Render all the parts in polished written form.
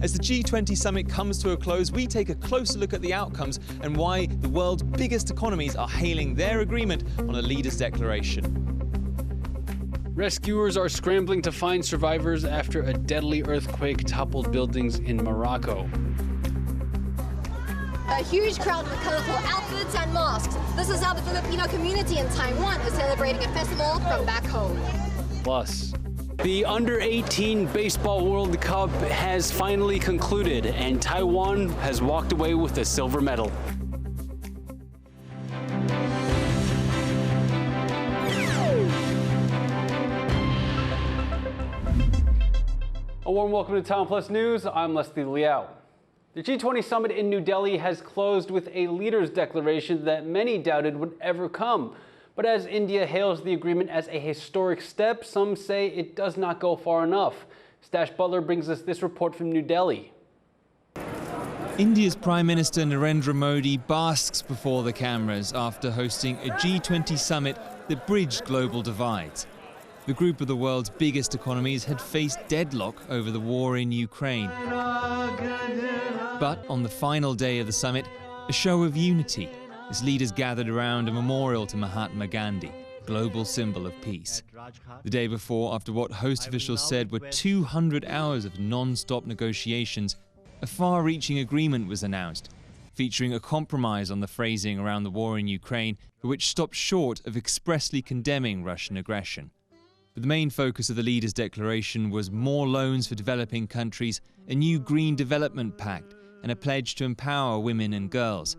As the G20 summit comes to a close, we take a closer look at the outcomes and why the world's biggest economies are hailing their agreement on a leader's declaration. Rescuers are scrambling to find survivors after a deadly earthquake toppled buildings in Morocco. A huge crowd with colorful outfits and masks. This is how the Filipino community in Taiwan is celebrating a festival from back home. Plus, the Under-18 Baseball World Cup has finally concluded, and Taiwan has walked away with a silver medal. A warm welcome to TaiwanPlus News. I'm Leslie Liao. The G20 Summit in New Delhi has closed with a leader's declaration that many doubted would ever come. But as India hails the agreement as a historic step, some say it does not go far enough. Stash Butler brings us this report from New Delhi. India's Prime Minister Narendra Modi basks before the cameras after hosting a G20 summit that bridged global divides. The group of the world's biggest economies had faced deadlock over the war in Ukraine. But on the final day of the summit, a show of unity, as leaders gathered around a memorial to Mahatma Gandhi, global symbol of peace. The day before, after what host officials said were 200 hours of non-stop negotiations, a far-reaching agreement was announced, featuring a compromise on the phrasing around the war in Ukraine, which stopped short of expressly condemning Russian aggression. But the main focus of the leaders' declaration was more loans for developing countries, a new Green Development Pact, and a pledge to empower women and girls,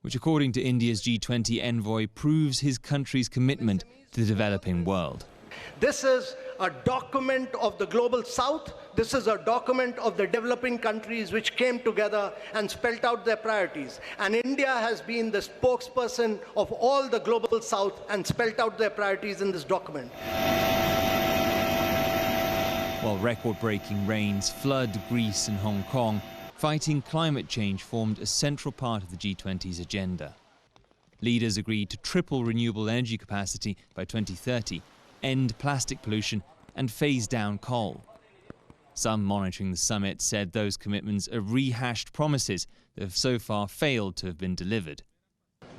which according to India's G20 envoy proves his country's commitment to the developing world. This is a document of the global south. This is a document of the developing countries which came together and spelled out their priorities. And India has been the spokesperson of all the global south and spelled out their priorities in this document. While record-breaking rains flood Greece and Hong Kong, fighting climate change formed a central part of the G20's agenda. Leaders agreed to triple renewable energy capacity by 2030, end plastic pollution, and phase down coal. Some monitoring the summit said those commitments are rehashed promises that have so far failed to have been delivered.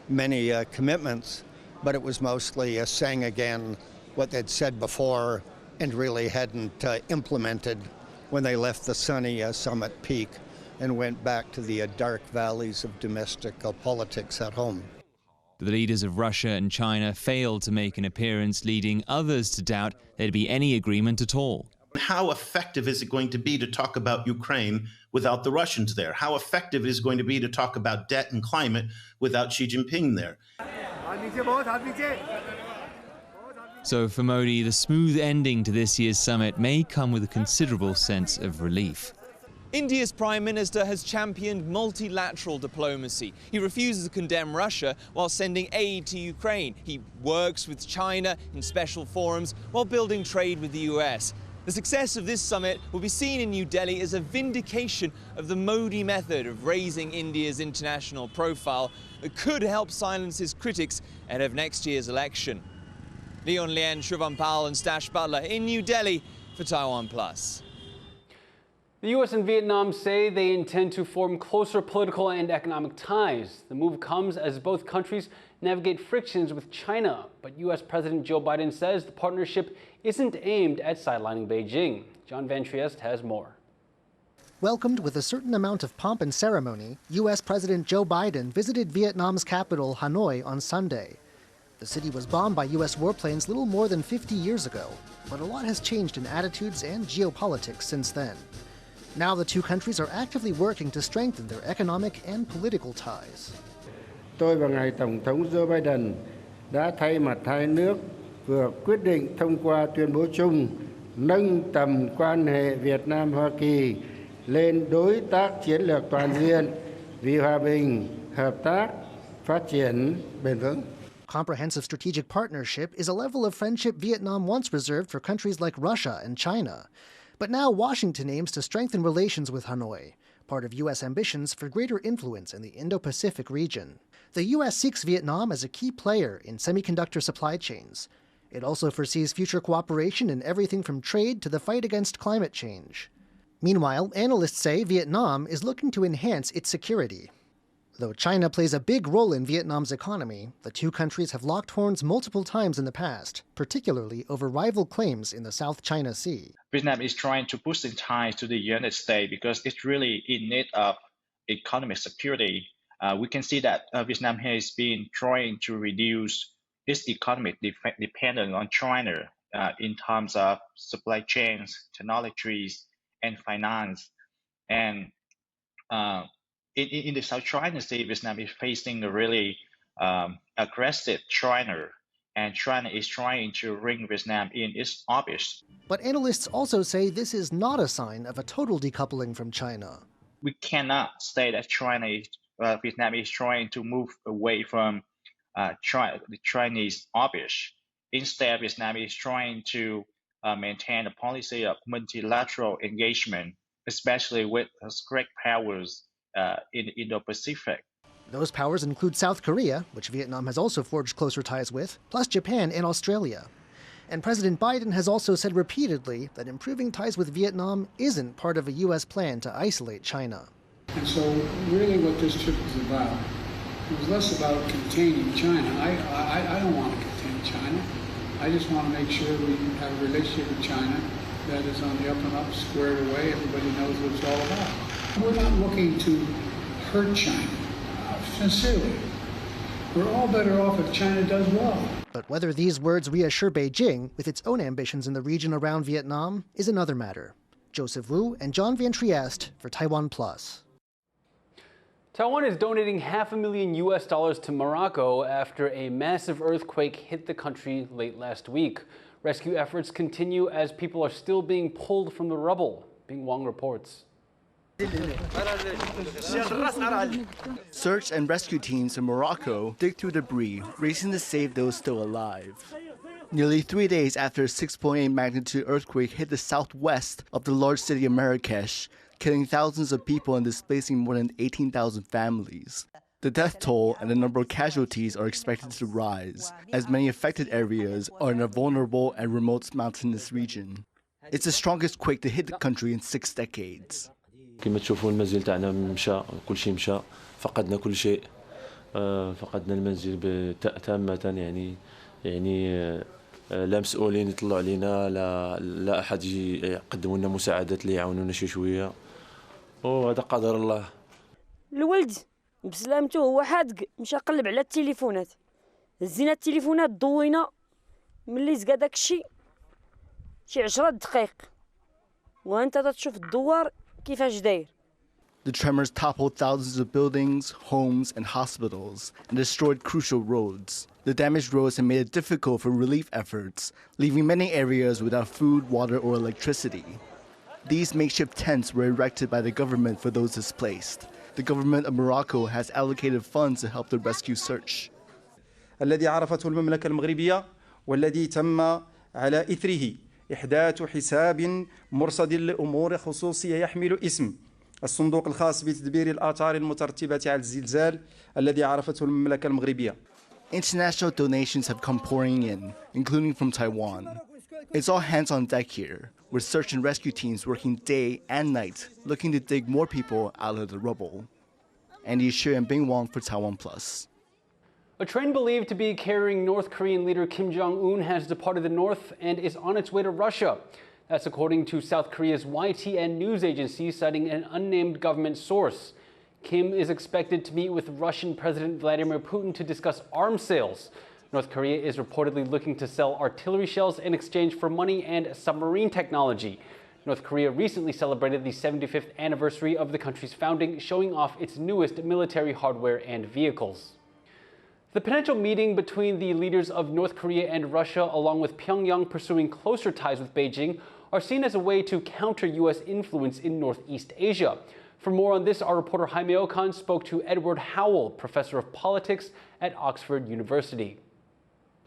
Many commitments, but it was mostly saying again what they'd said before and really hadn't implemented when they left the sunny summit peak and went back to the dark valleys of domestic politics at home. The leaders of Russia and China failed to make an appearance, leading others to doubt there'd be any agreement at all. How effective is it going to be to talk about Ukraine without the Russians there? How effective is it going to be to talk about debt and climate without Xi Jinping there? So for Modi, the smooth ending to this year's summit may come with a considerable sense of relief. India's Prime Minister has championed multilateral diplomacy. He refuses to condemn Russia while sending aid to Ukraine. He works with China in special forums while building trade with the US. The success of this summit will be seen in New Delhi as a vindication of the Modi method of raising India's international profile that could help silence his critics ahead of next year's election. Leon Lien, Shubham Pal and Stash Butler in New Delhi for TaiwanPlus. The U.S. and Vietnam say they intend to form closer political and economic ties. The move comes as both countries navigate frictions with China. But U.S. President Joe Biden says the partnership isn't aimed at sidelining Beijing. John Van Trieste has more. Welcomed with a certain amount of pomp and ceremony, U.S. President Joe Biden visited Vietnam's capital, Hanoi, on Sunday. The city was bombed by U.S. warplanes little more than 50 years ago, but a lot has changed in attitudes and geopolitics since then. Now the two countries are actively working to strengthen their economic and political ties. Tôi và ngài Tổng thống Joe Biden đã thay mặt hai nước vừa quyết định thông qua tuyên bố chung nâng tầm quan hệ Việt Nam-Hoa Kỳ lên đối tác chiến lược toàn diện vì hòa bình, hợp tác, phát triển bền vững. Comprehensive strategic partnership is a level of friendship Vietnam once reserved for countries like Russia and China. But now Washington aims to strengthen relations with Hanoi, part of U.S. ambitions for greater influence in the Indo-Pacific region. The U.S. seeks Vietnam as a key player in semiconductor supply chains. It also foresees future cooperation in everything from trade to the fight against climate change. Meanwhile, analysts say Vietnam is looking to enhance its security. Though China plays a big role in Vietnam's economy, the two countries have locked horns multiple times in the past, particularly over rival claims in the South China Sea. Vietnam is trying to push its ties to the United States because it's really in need of economic security. We can see that Vietnam has been trying to reduce its economic dependence on China in terms of supply chains, technologies, and finance. And in the South China Sea, Vietnam is facing a really aggressive China, and China is trying to bring Vietnam in its orbit. But analysts also say this is not a sign of a total decoupling from China. We cannot say that Vietnam is trying to move away from the Chinese orbit. Instead, Vietnam is trying to maintain a policy of multilateral engagement, especially with great powers in the Indo-Pacific. Those powers include South Korea, which Vietnam has also forged closer ties with, plus Japan and Australia. And President Biden has also said repeatedly that improving ties with Vietnam isn't part of a U.S. plan to isolate China. And so really what this trip was about, it was less about containing China. I don't want to contain China. I just want to make sure we have a relationship with China that is on the up and up, squared away. Everybody knows what it's all about. We're not looking to hurt China, sincerely. We're all better off if China does well. But whether these words reassure Beijing with its own ambitions in the region around Vietnam is another matter. Joseph Wu and John Van Trieste for TaiwanPlus. Taiwan is donating $500,000 to Morocco after a massive earthquake hit the country late last week. Rescue efforts continue as people are still being pulled from the rubble. Bing Wang reports. Search and rescue teams in Morocco dig through debris, racing to save those still alive. Nearly 3 days after a 6.8 magnitude earthquake hit the southwest of the large city of Marrakesh, killing thousands of people and displacing more than 18,000 families. The death toll and the number of casualties are expected to rise, as many affected areas are in a vulnerable and remote mountainous region. It's the strongest quake to hit the country in 6 decades. كما تشوفوا المنزل تاعنا مشى كل شيء مشى فقدنا كل شيء فقدنا المنزل تامة يعني لا مسؤولين يطلعوا علينا لا احد يجي يقدموا لنا مساعدات اللي يعاونونا شويه وهذا قدر الله. الولد بسلامته هو حادق مشى قلب على التليفونات هزينا التليفونات ضوينا ملي زقا داك الشيء شي 10 دقائق وانت تشوف الدوار كيفاش داير. The tremors toppled thousands of buildings, homes, and hospitals, and destroyed crucial roads. The damaged roads have made it difficult for relief efforts, leaving many areas without food, water, or electricity. These makeshift tents were erected by the government for those displaced. The government of Morocco has allocated funds to help the rescue search. الذي عرفته المملكة المغربية والذي تم على إثره إحداث حساب مرصد لأمور خصوصية يحمل اسم الصندوق الخاص بتدبير الآثار المترتبة على الزلزال الذي عرفته المملكة المغربية. International donations have come pouring in, including from Taiwan. It's all hands on deck here, with search and rescue teams working day and night, looking to dig more people out of the rubble. Andy Xu and Bing Wang for TaiwanPlus. A train believed to be carrying North Korean leader Kim Jong-un has departed the north and is on its way to Russia. That's according to South Korea's YTN news agency, citing an unnamed government source. Kim is expected to meet with Russian President Vladimir Putin to discuss arms sales. North Korea is reportedly looking to sell artillery shells in exchange for money and submarine technology. North Korea recently celebrated the 75th anniversary of the country's founding, showing off its newest military hardware and vehicles. The potential meeting between the leaders of North Korea and Russia, along with Pyongyang pursuing closer ties with Beijing, are seen as a way to counter U.S. influence in Northeast Asia. For more on this, our reporter Jaime Okan spoke to Edward Howell, professor of politics at Oxford University.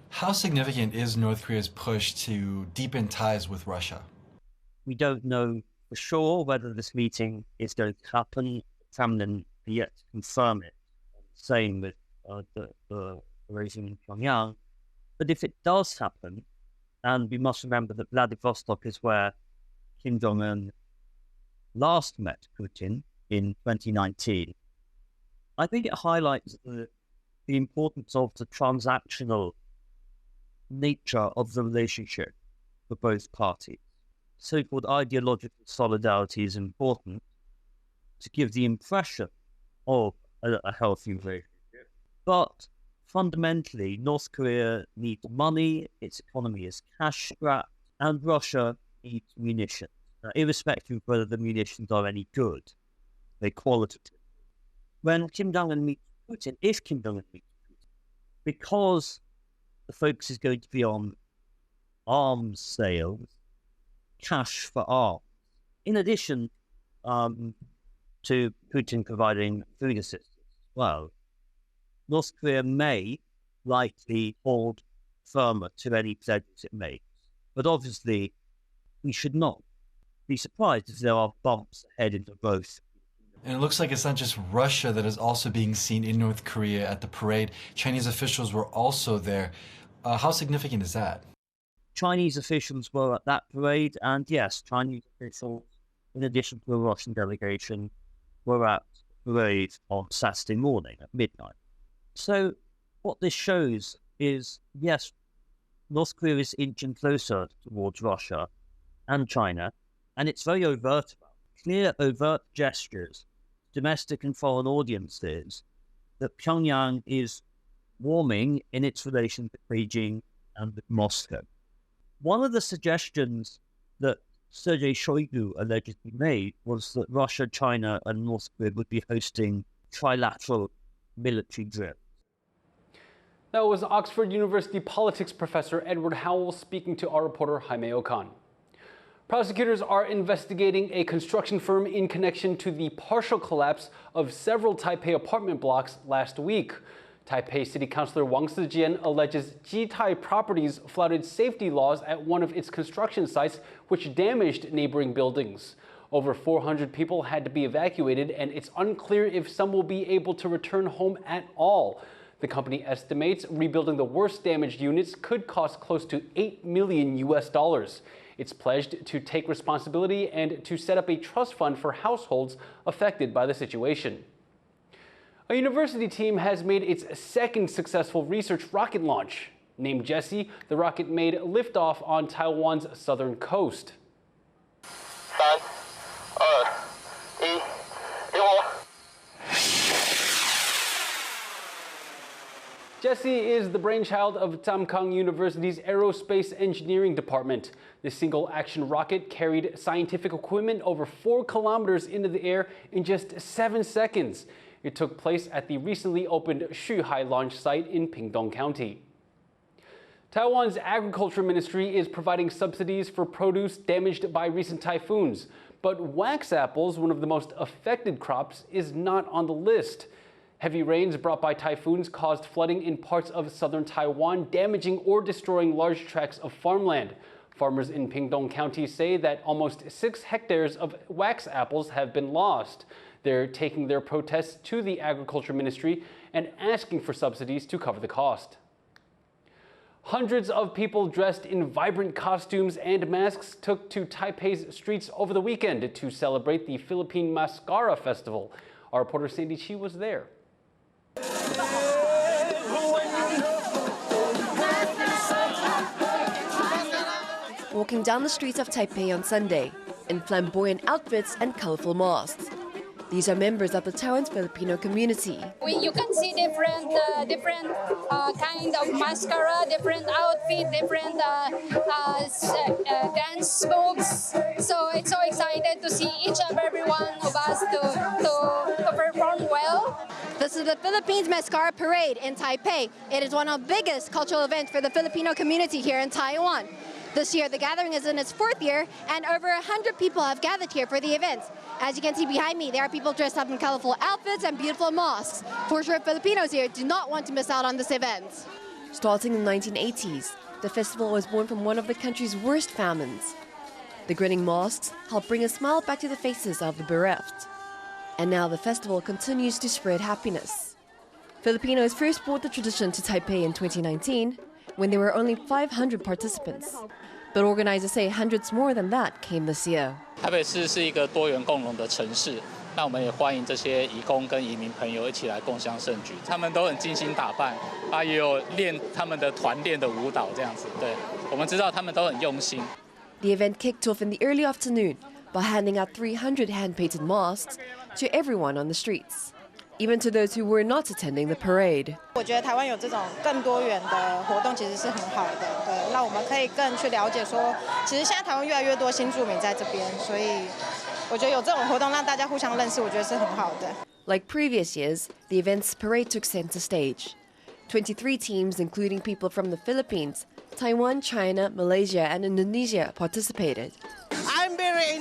How significant is North Korea's push to deepen ties with Russia? We don't know for sure whether this meeting is going to happen. Kremlin yet to confirm it. Same with the regime in Pyongyang. But if it does happen, And we must remember that Vladivostok is where Kim Jong-un last met Putin in 2019. I think it highlights the importance of the transactional nature of the relationship for both parties. So-called ideological solidarity is important to give the impression of a healthy relationship. But fundamentally, North Korea needs money, its economy is cash-strapped, and Russia needs munitions. Now, irrespective of whether the munitions are any good, they're qualitative. When Kim Jong-un meets Putin, if Kim Jong-un meets Putin, because the focus is going to be on arms sales, cash for arms, in addition to Putin providing food assistance as well, North Korea may likely hold firmer to any pledges it makes. But obviously, we should not be surprised if there are bumps ahead into both. And it looks like it's not just Russia that is also being seen in North Korea at the parade. Chinese officials were also there. How significant is that? Chinese officials were at that parade, and yes, Chinese officials, in addition to a Russian delegation, were at the parade on Saturday morning at midnight. So what this shows is, yes, North Korea is inching closer towards Russia and China, and it's very overt about it. Clear, overt gestures, domestic and foreign audiences, that Pyongyang is warming in its relation to Beijing and with Moscow. One of the suggestions that Sergei Shoigu allegedly made was that Russia, China, and North Korea would be hosting trilateral military drills. That was Oxford University politics professor Edward Howell speaking to our reporter Jaime Ocan. Prosecutors are investigating a construction firm in connection to the partial collapse of several Taipei apartment blocks last week. Taipei City Councilor Wang Sijian alleges Jitai Properties flouted safety laws at one of its construction sites, which damaged neighboring buildings. Over 400 people had to be evacuated, and it's unclear if some will be able to return home at all. The company estimates rebuilding the worst damaged units could cost close to $8 million. It's pledged to take responsibility and to set up a trust fund for households affected by the situation. A university team has made its second successful research rocket launch. Named Jessie, the rocket made liftoff on Taiwan's southern coast. Jessie is the brainchild of Tamkang University's Aerospace Engineering Department. The single-action rocket carried scientific equipment over 4 kilometers into the air in just 7 seconds. It took place at the recently opened Shuhai launch site in Pingdong County. Taiwan's Agriculture Ministry is providing subsidies for produce damaged by recent typhoons. But wax apples, one of the most affected crops, is not on the list. Heavy rains brought by typhoons caused flooding in parts of southern Taiwan, damaging or destroying large tracts of farmland. Farmers in Pingdong County say that almost 6 hectares of wax apples have been lost. They're taking their protests to the Agriculture Ministry and asking for subsidies to cover the cost. Hundreds of people dressed in vibrant costumes and masks took to Taipei's streets over the weekend to celebrate the Philippine Mascara Festival. Our reporter Sandy Chi was there. Walking down the streets of Taipei on Sunday in flamboyant outfits and colorful masks. These are members of the Taiwan's Filipino community. You can see different kind of mascara, different outfit, different dance moves. So it's so excited to see each and every one of us to perform well. This is the Philippines Mascara Parade in Taipei. It is one of the biggest cultural events for the Filipino community here in Taiwan. This year, the gathering is in its 4th year, and over 100 people have gathered here for the event. As you can see behind me, there are people dressed up in colorful outfits and beautiful masks. For sure, Filipinos here do not want to miss out on this event. Starting in the 1980s, the festival was born from one of the country's worst famines. The grinning masks help bring a smile back to the faces of the bereft. And now the festival continues to spread happiness. Filipinos first brought the tradition to Taipei in 2019, when there were only 500 participants. But organizers say hundreds more than that came this year. 台北市是一个多元共融的城市，那我们也欢迎这些移工跟移民朋友一起来共襄盛举。他们都很精心打扮，也有练他们的团练的舞蹈这样子。对，我们知道他们都很用心。The event kicked off in the early afternoon by handing out 300 hand-painted masks to everyone on the streets, even to those who were not attending the parade. 我觉得台湾有这种更多元的活动，其实是很好的。对，让我们可以更去了解说，其实现在台湾越来越多新住民在这边，所以我觉得有这种活动让大家互相认识，我觉得是很好的。Like previous years, the event's parade took center stage. 23 teams, including people from the Philippines, Taiwan, China, Malaysia, and Indonesia, participated. I'm very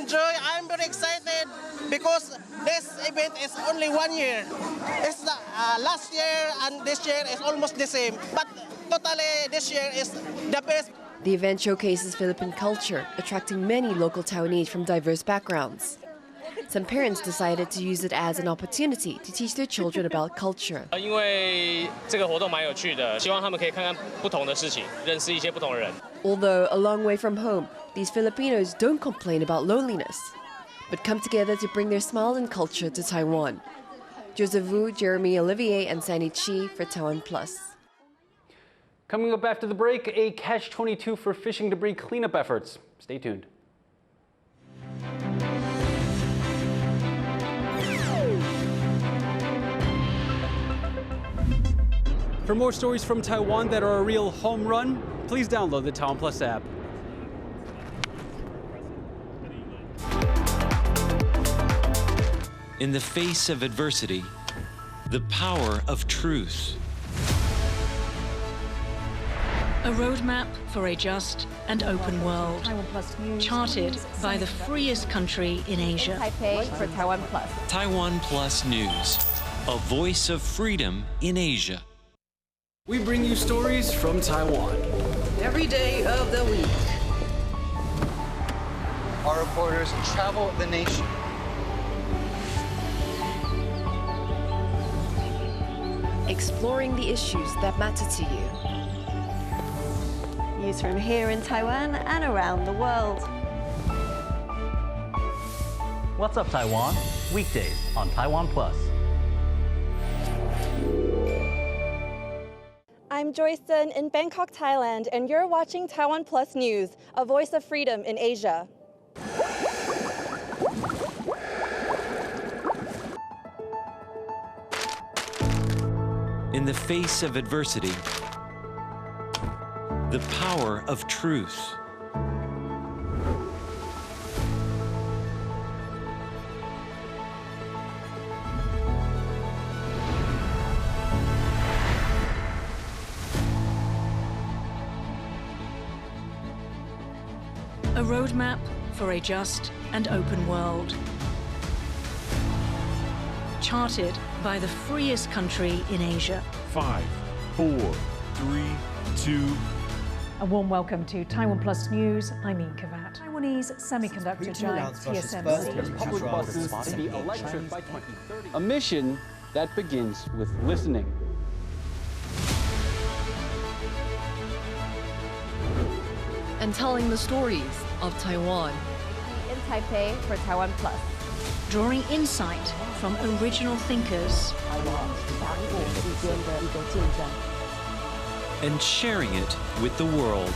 excited because this event is only 1 year. It's the, last year and this year is almost the same, but totally this year is the best. The event showcases Philippine culture, attracting many local Taiwanese from diverse backgrounds. Some parents decided to use it as an opportunity to teach their children about culture. 因为这个活动蛮有趣的，希望他们可以看看不同的事情，认识一些不同的人。 Although a long way from home, these Filipinos don't complain about loneliness, but come together to bring their smile and culture to Taiwan. Joseph Wu, Jeremy Olivier, and Sandy Chi for TaiwanPlus. Coming up after the break, a catch-22 for fishing debris cleanup efforts. Stay tuned. For more stories from Taiwan that are a real home run, please download the TaiwanPlus app. In the face of adversity, the power of truth. A roadmap for a just and open world, charted by the freest country in Asia. Taipei for TaiwanPlus. TaiwanPlus News, a voice of freedom in Asia. We bring you stories from Taiwan. Every day of the week. Our reporters travel the nation. Exploring the issues that matter to you. News from here in Taiwan and around the world. What's Up Taiwan? Weekdays on TaiwanPlus. I'm Joyce Sun in Bangkok, Thailand, and you're watching TaiwanPlus News, a voice of freedom in Asia. In the face of adversity, the power of truth. A roadmap for a just and open world, charted by the freest country in Asia. 5, 4, 3, 2. A warm welcome to TaiwanPlus News. I'm Ian Kavat. Taiwanese semiconductor giant TSMC. Public buses to be electric by 2030. A mission that begins with listening. And telling the stories of Taiwan. In Taipei for TaiwanPlus. Drawing insight from original thinkers and sharing it with the world.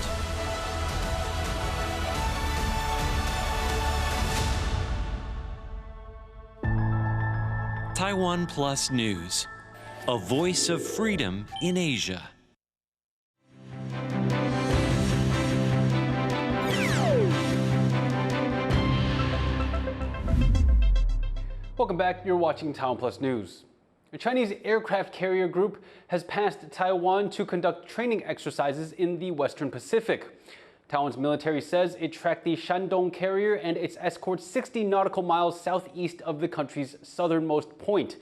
TaiwanPlus News, a voice of freedom in Asia. Welcome back. You're watching TaiwanPlus News. A Chinese aircraft carrier group has passed Taiwan to conduct training exercises in the Western Pacific. Taiwan's military says it tracked the Shandong carrier and its escort 60 nautical miles southeast of the country's southernmost point.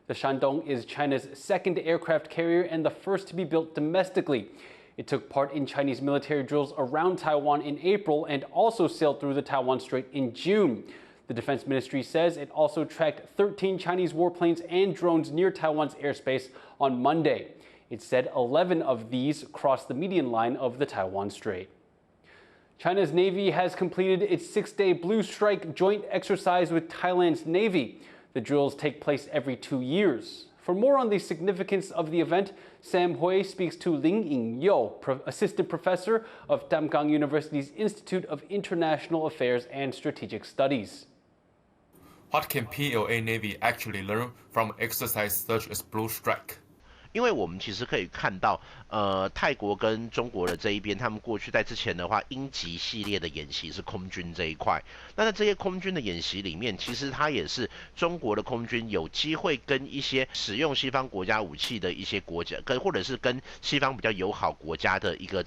The Shandong is China's second aircraft carrier and the first to be built domestically. It took part in Chinese military drills around Taiwan in April and also sailed through the Taiwan Strait in June. The Defense Ministry says it also tracked 13 Chinese warplanes and drones near Taiwan's airspace on Monday. It said 11 of these crossed the median line of the Taiwan Strait. China's Navy has completed its 6-day Blue Strike joint exercise with Thailand's Navy. The drills take place every 2 years. For more on the significance of the event, Sam Hui speaks to Ling Yo, assistant professor of Tamkang University's Institute of International Affairs and Strategic Studies. What can PLA Navy actually learn from exercise such as Blue Strike? 因为我们其实可以看到，泰国跟中国的这一边，他们过去在之前的话，鹰击系列的演习是空军这一块。那在这些空军的演习里面，其实它也是中国的空军有机会跟一些使用西方国家武器的一些国家，或者是跟西方比较友好国家的一个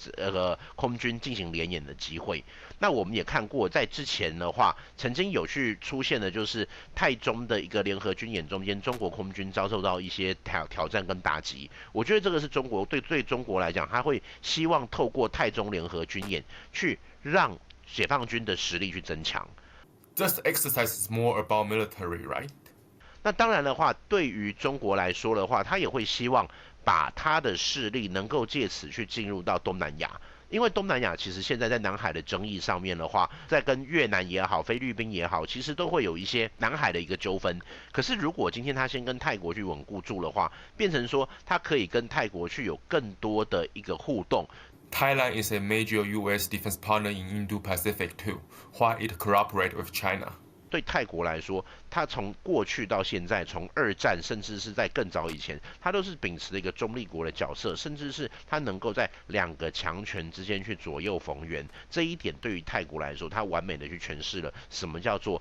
空军进行联演的机会。那我们也看过，在之前的话，曾经有去出现的就是泰中的一个联合军演中间，中国空军遭受到一些挑战跟打击。我觉得这个是中国对中国来讲，他会希望透过泰中联合军演，去让解放军的实力去增强。This exercise is more about military, right? 那当然的话，对于中国来说的话，他也会希望把他的势力能够借此去进入到东南亚。因为东南亚其实现在在南海的争议上面的话，在跟越南也好、菲律宾也好，其实都会有一些南海的一个纠纷。可是如果今天他先跟泰国去稳固住的话，变成说他可以跟泰国去有更多的一个互动。Thailand is a major U.S. defense partner in Indo-Pacific too, while it cooperates with China. 对泰国来说，它从过去到现在，从二战甚至是在更早以前，它都是秉持了一个中立国的角色，甚至是它能够在两个强权之间去左右逢源。这一点对于泰国来说，它完美的去诠释了什么叫做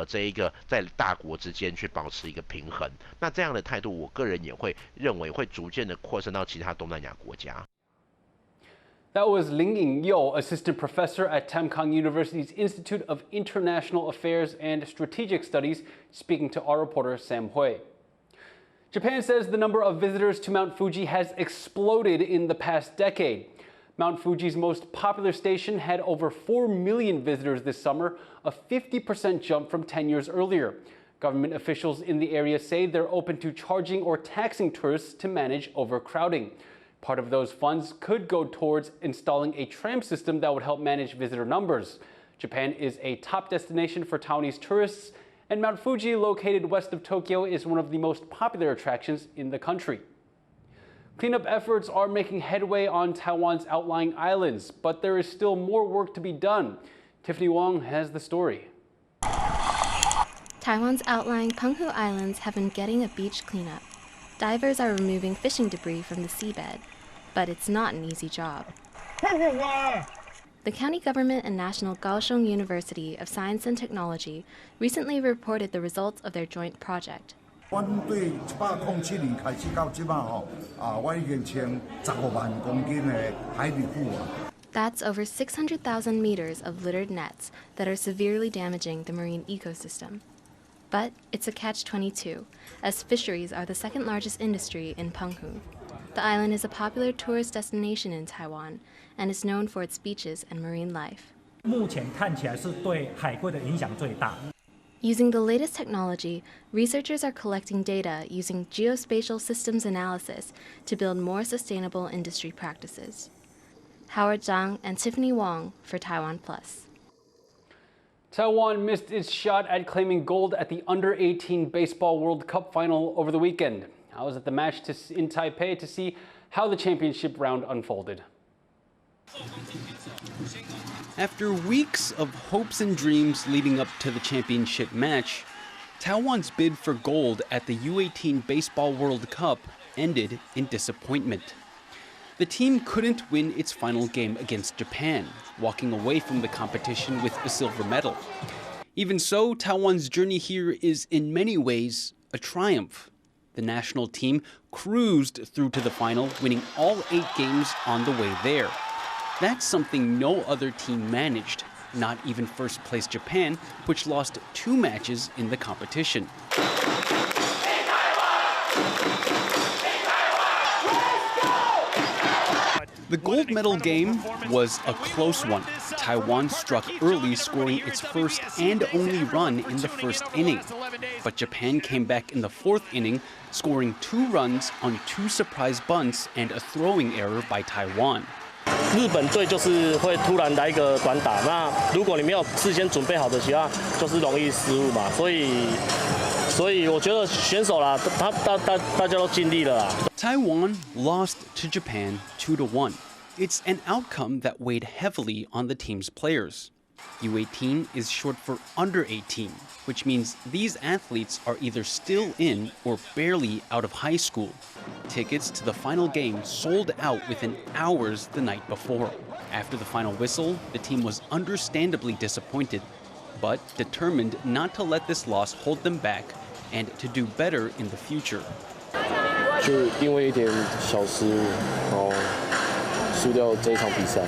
这一个在大国之间去保持一个平衡。那这样的态度，我个人也会认为会逐渐的扩散到其他东南亚国家。That was Ling Yo, assistant professor at Tamkang University's Institute of International Affairs and Strategic Studies, speaking to our reporter Sam Hui. Japan says the number of visitors to Mount Fuji has exploded in the past decade. Mount Fuji's most popular station had over 4 million visitors this summer, a 50% jump from 10 years earlier. Government officials in the area say they're open to charging or taxing tourists to manage overcrowding. Part of those funds could go towards installing a tram system that would help manage visitor numbers. Japan is a top destination for Taiwanese tourists, and Mount Fuji, located west of Tokyo, is one of the most popular attractions in the country. Cleanup efforts are making headway on Taiwan's outlying islands, but there is still more work to be done. Tiffany Wong has the story. Taiwan's outlying Penghu Islands have been getting a beach cleanup. Divers are removing fishing debris from the seabed, but it's not an easy job. The county government and National Kaohsiung University of Science and Technology recently reported the results of their joint project. That's over 600,000 meters of littered nets that are severely damaging the marine ecosystem. But it's a catch-22, as fisheries are the second largest industry in Penghu. The island is a popular tourist destination in Taiwan and is known for its beaches and marine life. Using the latest technology, researchers are collecting data using geospatial systems analysis to build more sustainable industry practices. Howard Zhang and Tiffany Wong for TaiwanPlus. Taiwan missed its shot at claiming gold at the U18 Baseball World Cup final over the weekend. I was at the match in Taipei to see how the championship round unfolded. After weeks of hopes and dreams leading up to the championship match, Taiwan's bid for gold at the U18 Baseball World Cup ended in disappointment. The team couldn't win its final game against Japan, walking away from the competition with a silver medal. Even so, Taiwan's journey here is in many ways a triumph. The national team cruised through to the final, winning all 8 games on the way there. That's something no other team managed, not even first-place Japan, which lost 2 matches in the competition. The gold medal game was a close one. Taiwan struck early, scoring its first and only run in the first inning. But Japan came back in the fourth inning, scoring 2 runs on 2 surprise bunts and a throwing error by Taiwan. 日本队就是会突然来一个短打，那如果你没有事先准备好的话，就是容易失误嘛。所以我觉得选手啦，大家都尽力了啦。Taiwan lost to Japan 2-1. It's an outcome that weighed heavily on the team's players. U18 is short for under 18, which means these athletes are either still in or barely out of high school. Tickets to the final game sold out within hours the night before. After the final whistle, the team was understandably disappointed, but determined not to let this loss hold them back and to do better in the future. 就因为一点小失误，然后输掉这一场比赛，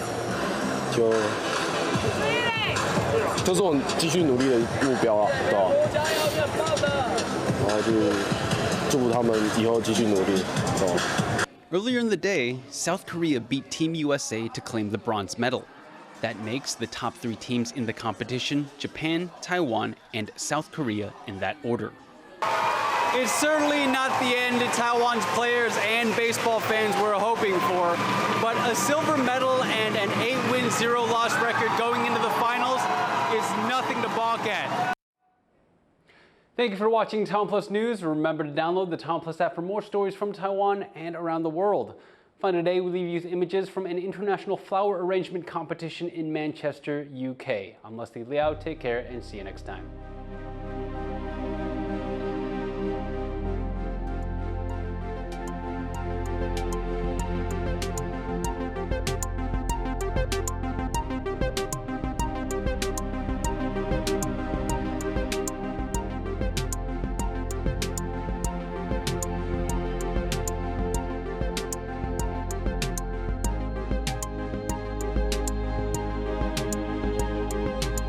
都是我们继续努力的目标啊，对吧？然后就祝福他们以后继续努力，对吧？ Earlier in the day, South Korea beat Team USA to claim the bronze medal. That makes the top 3 teams in the competition Japan, Taiwan, and South Korea in that order. It's certainly not the end Taiwan's players and baseball fans were hoping for, but a silver medal and an 8-win, 0-loss record going into the finals is nothing to balk at. Thank you for watching TaiwanPlus News. Remember to download the TaiwanPlus app for more stories from Taiwan and around the world. Finally today, we leave you images from an international flower arrangement competition in Manchester, UK. I'm Leslie Liao. Take care and see you next time.